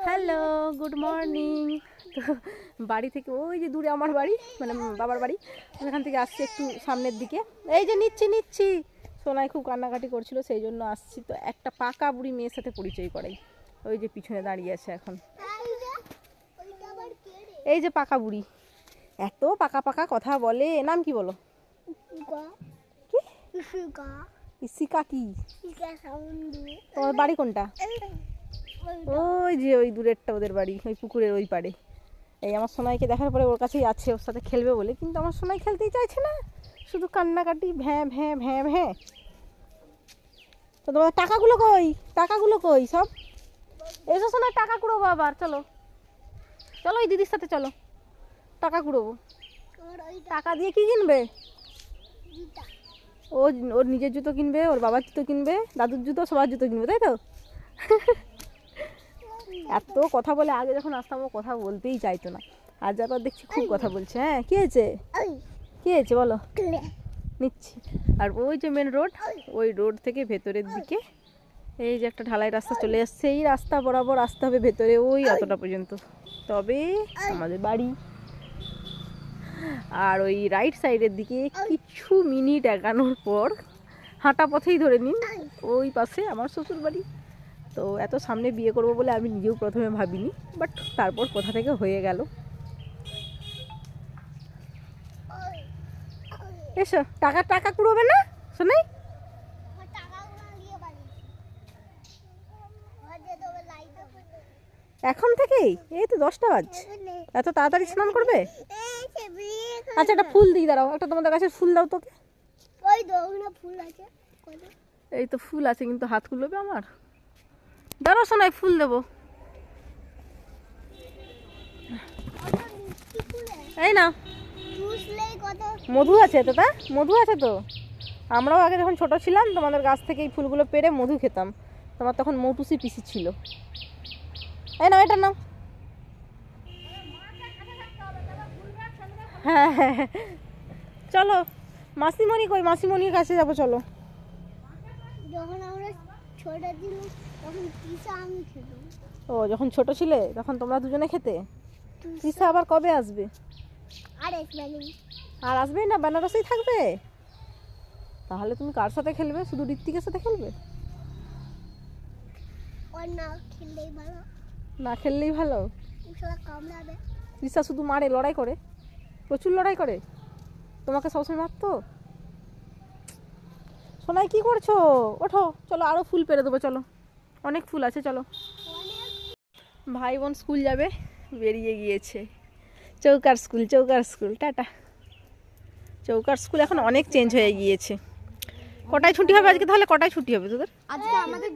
Hello, good morning. তো বাড়ি থেকে ওই যে দূরে আমার বাড়ি, মানে বাবার বাড়ি, ওখান থেকে আসছি একটু সামনের দিকে। এই যে নিচ্ছি সোনাই খুব কান্নাকাটি করছিল, সেই জন্য আসছি। তো একটা পাকা বুড়ি মেয়ের সাথে পরিচয় করাই, ওই যে পিছনে দাঁড়িয়ে আছে এখন। এই যে পাকা বুড়ি, এত পাকা পাকা কথা বলে। নাম কি বলো? ইসিকা। কি তোমার বাড়ি কোনটা? ওই যে ওই দূরেরটা ওদের বাড়ি, ওই পুকুরের ওই পাড়ে। এই আমার সোনাইকে দেখার পরে ওর কাছেই আছে, ওর সাথে খেলবে বলে, কিন্তু আমার সোনাই খেলতেই চাইছে না, শুধু কান্নাকাটি, ভ্যাঁ ভ্যাঁ ভ্যাঁ ভ্যাঁ। তো তোমার টাকাগুলো কই সব? এসো সোনাই, টাকা কুড়োবো আবার। চলো চলো, ওই দিদির সাথে চলো, টাকা কুড়োবো। টাকা দিয়ে কি কিনবে? ওর নিজের জুতো কিনবে, ওর বাবার জুতো কিনবে, দাদুর জুতো, সবার জুতো কিনবে, তাই তো? এত কথা বলে, আগে যখন আসতাম ও কথা বলতেই চাইতো না, আজ আবার দেখছি খুব কথা বলছে। হ্যাঁ, কি হয়েছে বলো, নিচ্ছি। আর ওই যে মেন রোড, ওই রোড থেকে ভেতরের দিকে এই যে একটা ঢালাই রাস্তা চলে আসছে, এই রাস্তা বরাবর আসতে হবে ভেতরে, ওই অতটা পর্যন্ত, তবে আমাদের বাড়ি। আর ওই রাইট সাইডের দিকে কিছু মিনিট এগানোর পর হাঁটা পথেই ধরে নিন, ওই পাশে আমার শ্বশুর বাড়ি। তো এত সামনে বিয়ে করবো বলে আমি নিজেও প্রথমে ভাবিনি, বাট তারপর কোথা থেকে হয়ে গেল। এসো, টাকা কুড়োবে না শোনাই? এখন থেকেই? এই তো 10টা বাজছে, এত তাড়াতাড়ি স্নান করবে? আচ্ছা, একটা ফুল দিই, দাঁড়াও, একটা তোমাদের কাছে ফুল দাও তোকে। এই তো ফুল আছে, কিন্তু হাত কুলোবে আমার? দাঁড়াও শোনাই, ফুল দেবো। এই না, মধু আছে তো? তা মধু আছে তো। আমরাও আগে যখন ছোট ছিলাম তোমাদের গাছ থেকে এই ফুলগুলো পেড়ে মধু খেতাম, তোমার তখন মৌটুসি পিসি ছিল। এই না, এটা নাও। হ্যাঁ হ্যাঁ, চলো। মাসিমণি কই? মাসিমণির কাছে যাবো, চলো। ও, যখন ছোট ছিলে তখন তোমরা দুজনে খেতে? তিশা আবার কবে আসবে? আর আসবেই না, বেনারসেই থাকবে? তাহলে তুমি কার সাথে খেলবে? শুধু ঋত্বিকের সাথে খেলবে? না খেললেই ভালো। তিশা শুধু মারে, লড়াই করে, প্রচুর লড়াই করে, তোমাকে সবসময় মারতো। সোনাই কি করছো? ওঠো, চলো, আরো ফুল পেরে দেবো, চলো, অনেক ফুল আছে, চলো। ভাই বোন স্কুল যাবে, বেরিয়ে গিয়েছে। চৌকার স্কুল, টাটা। চৌকার স্কুল এখন অনেক চেঞ্জ হয়ে গিয়েছে। কটায় ছুটি হবে আজকে? তাহলে কটায় ছুটি হবে তোদের? আজকে আমাদের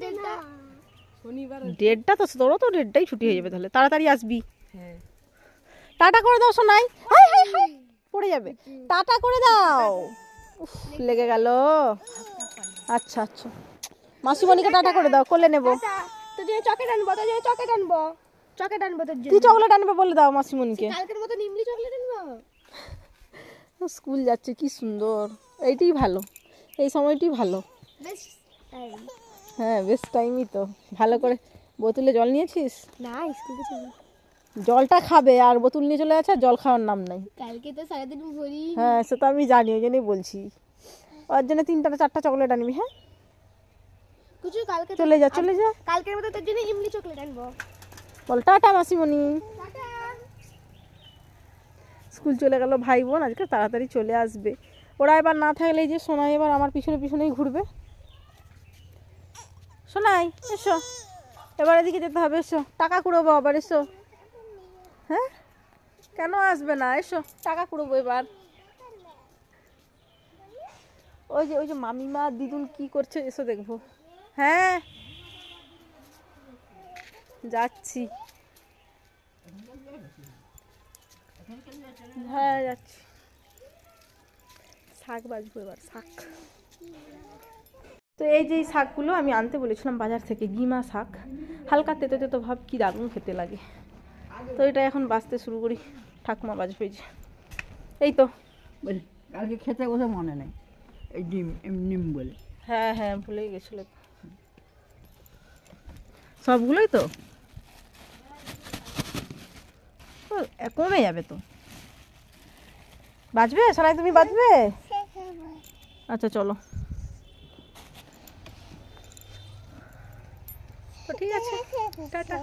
ডেটটা তো, তোরও তো ডেটটাই ছুটি হয়ে যাবে, তাহলে তাড়াতাড়ি আসবি। টাটা করে দাও সোনাই, হাই হাই হাই, পড়ে যাবে। টাটা করে দাও। উফ, লেগে গেল। আচ্ছা আচ্ছা, মাসিমণিকে টাটা করে দাও, কোলে নেবো। চকলেট আনবো তোর জন্য। কি চকলেট আনবে বলে দাও মাসিমণিকে। কালকের মতো নিমলি চকলেট আনবো। স্কুল যাচ্ছে, কি সুন্দর, এইটাই ভালো, এই সময়টাই ভালো। হ্যাঁ, বেস্ট টাইমই তো। ভালো করে বোতলে জল নিয়েছিস? না, স্কুলে চলো। জলটা খাবে, আর বোতল নিয়ে চলে যাচ্ছে, আর জল খাওয়ার নাম নাই। কালকে তো সারাদিন ভরি। হ্যাঁ, সে তো আমি জানি, ওই জন্যই বলছি। ওর জন্য 3টা 4টা চকলেট আনবি। হ্যাঁ, কুচু, কালকে চলে যা। কালকের মতো তোর জন্য ইমলি চকলেট আনবো। বল টাটা মাসিমণি। স্কুল চলে গেল ভাই বোন, আজকে তাড়াতাড়ি চলে আসবে। ওরা এবার না থাকলে এই যে সোনাই এবার আমার পিছনেই ঘুরবে। সোনাই এসো, এবার এদিকে যেতে হবে, এসো, টাকা কুড়োবো আবার, এসো। হ্যাঁ, কেন আসবে না? এসো, টাকা কুড়োবো এবার। ওই যে মামিমা দিদুন কি করছে, এসো দেখবো। হ্যাঁ, যাচ্ছি। হ্যাঁ, যাচ্ছি। শাক বাজবো এবার, শাক। তো এই যে শাকগুলো আমি আনতে বলেছিলাম বাজার থেকে, গিমা শাক, হালকা তেতো তেতো ভাব, কি দারুণ খেতে লাগে। তো এটা এখন বাজতে শুরু করি, ঠাকুমা বাজবে যে। এই তো কালকে খেতে বসে মনে নেই, এই নিম বলে। হ্যাঁ হ্যাঁ, ভুলেই গেছিল। সবগুলোই তো কমে যাবে তো। বাজবে সোনাই, তুমি বাজবে? আচ্ছা চলো, তো ঠিক আছে, টাটা।